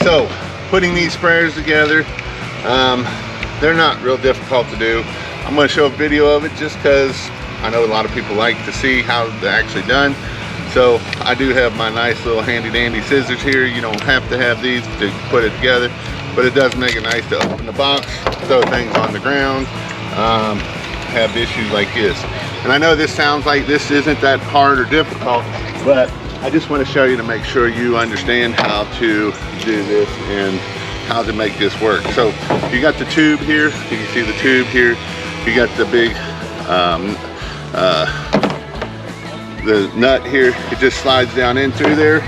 So putting these sprayers together, they're not real difficult to do. I'm going to show a video of it just because I know a lot of people like to see how they're actually done. So I do have my nice little handy dandy scissors here. You don't have to have these to put it together, but it does make it nice to open the box, throw things on the ground, have issues like this. And I know this sounds like this isn't that hard or difficult, but I just want to show you to make sure you understand how to do this and how to make this work. So you got the tube here, you can see the tube here, you got the big the nut here, it just slides down in through there.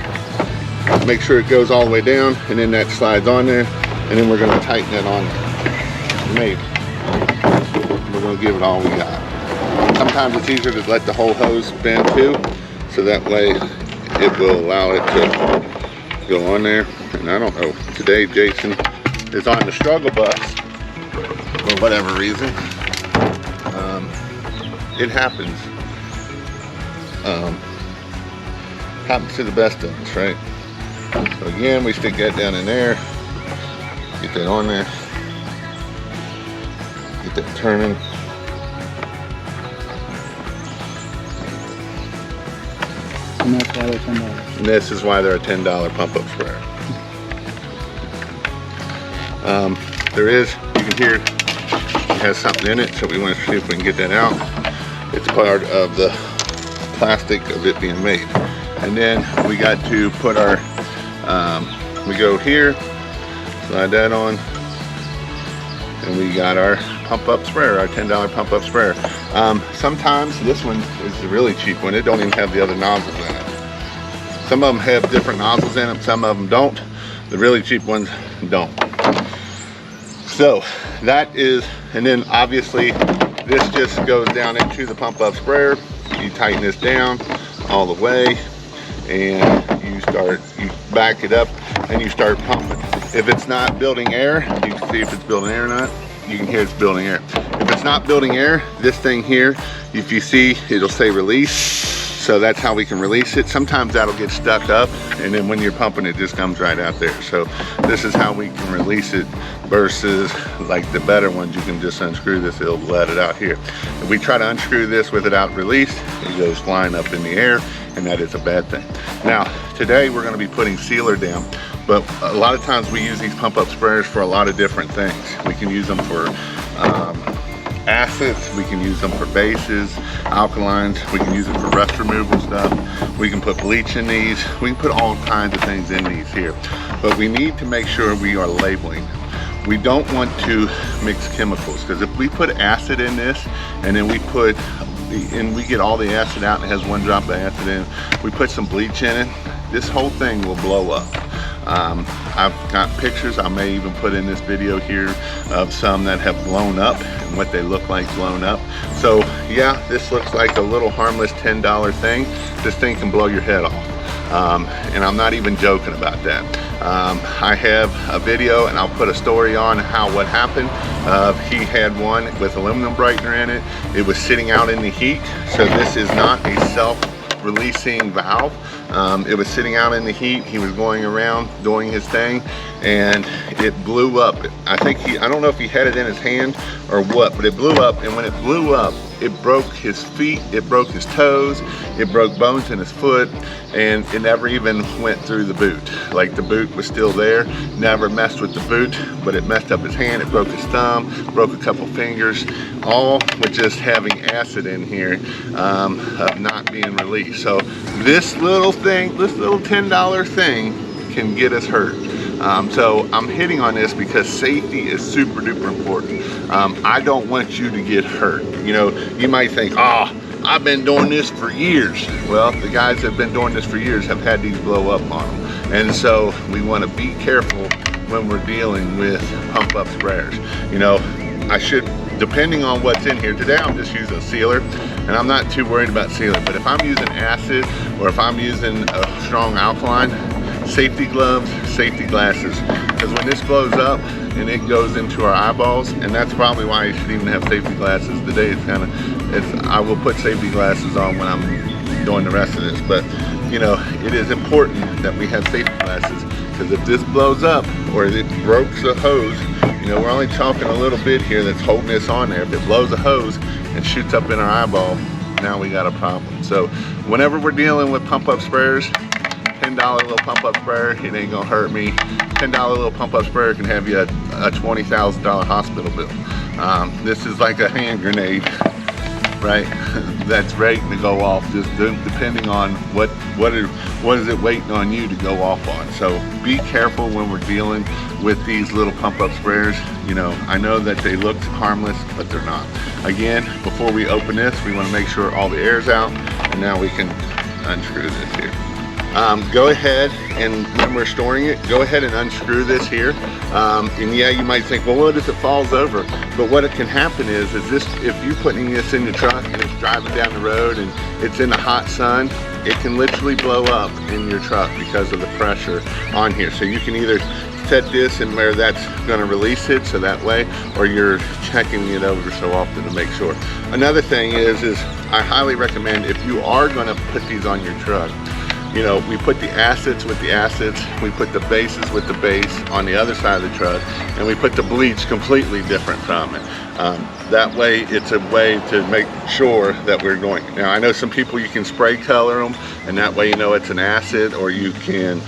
Make sure it goes all the way down, and then that slides on there, and then we're going to tighten it on there. Maybe we're going to give it all we got. Sometimes it's easier to let the whole hose bend too, so that way it will allow it to go on there. And I don't know, today Jason is on the struggle bus for whatever reason. It happens. Happens to the best of us, right? So again, we stick that down in there, get that on there, get that turning. And that's why they're $10. And this is why they're a $10 pump-up sprayer. There is, you can hear it has something in it, so we want to see if we can get that out. It's part of the plastic of it being made. And then we got to put our, we go here, slide that on, and we got our pump-up sprayer, our $10 pump-up sprayer. Sometimes this one is a really cheap one. It don't even have the other nozzles in it. Some of them have different nozzles in them, some of them don't. The really cheap ones don't. So that is, and then obviously this just goes down into the pump-up sprayer. You tighten this down all the way, and you back it up and you start pumping. If it's not building air, you can see if it's building air or not. You can hear it's building air. If it's not building air, this thing here, if you see, it'll say release. So that's how we can release it. Sometimes that'll get stuck up, and then when you're pumping, it just comes right out there. So this is how we can release it versus like the better ones, you can just unscrew this, it'll let it out here. If we try to unscrew this with it out released, it goes flying up in the air, and that is a bad thing. Now, today we're gonna be putting sealer down, but a lot of times we use these pump-up sprayers for a lot of different things. We can use them for acids, we can use them for bases, alkalines, we can use it for rust removal stuff, we can put bleach in these, we can put all kinds of things in these here. But we need to make sure we are labeling. We don't want to mix chemicals, because if we put acid in this and then we get all the acid out and it has 1 drop of acid in it, we put some bleach in it, this whole thing will blow up. I've got pictures I may even put in this video here of some that have blown up and what they look like blown up. So yeah, this looks like a little harmless $10 thing. This thing can blow your head off. And I'm not even joking about that. I have a video, and I'll put a story on how what happened. He had one with aluminum brightener in it. It was sitting out in the heat, so this is not a self-releasing valve. It was sitting out in the heat. He was going around doing his thing, and it blew up. I don't know if he had it in his hand or what, but it blew up, and when it blew up, it broke his feet, it broke his toes, it broke bones in his foot, and it never even went through the boot. Like, the boot was still there, never messed with the boot, but it messed up his hand, it broke his thumb, broke a couple fingers, all with just having acid in here of not being released. So this little thing, this little $10 thing can get us hurt. So I'm hitting on this because safety is super duper important. I don't want you to get hurt. You know, you might think, oh, I've been doing this for years. Well, the guys that have been doing this for years have had these blow up on them. And so we want to be careful when we're dealing with pump up sprayers. You know, depending on what's in here, today I'm just using a sealer, and I'm not too worried about sealer, but if I'm using acid or if I'm using a strong alkaline, safety gloves, safety glasses, because when this blows up and it goes into our eyeballs, and that's probably why you should even have safety glasses. Today I will put safety glasses on when I'm doing the rest of this, but you know, it is important that we have safety glasses, because if this blows up or it breaks the hose, you know, we're only talking a little bit here that's holding this on there. If it blows a hose and shoots up in our eyeball, now we got a problem. So whenever we're dealing with pump up sprayers, $10 little pump up sprayer, it ain't gonna hurt me. $10 little pump up sprayer can have you a $20,000 hospital bill. This is like a hand grenade, right? That's waiting to go off, just depending on what is it waiting on you to go off on. So be careful when we're dealing with these little pump up sprayers. You know, I know that they look harmless, but they're not. Again, before we open this, we want to make sure all the air's out, and now we can unscrew this here. Go ahead, and when we're storing it, go ahead and unscrew this here. And yeah, you might think, well, what if it falls over? But what it can happen is this, if you're putting this in your truck and it's driving down the road and it's in the hot sun, it can literally blow up in your truck because of the pressure on here. So you can either set this in where that's going to release it, so that way, or you're checking it over so often to make sure. Another thing is I highly recommend, if you are going to put these on your truck, you know, we put the acids with the acids, we put the bases with the base on the other side of the truck, and we put the bleach completely different from it. That way, it's a way to make sure that we're going. Now, I know some people, you can spray color them, and that way you know it's an acid, or you can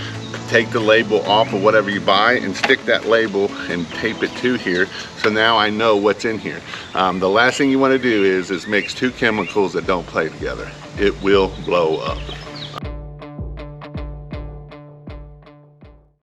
take the label off of whatever you buy and stick that label and tape it to here, so now I know what's in here. The last thing you want to do is mix two chemicals that don't play together. It will blow up.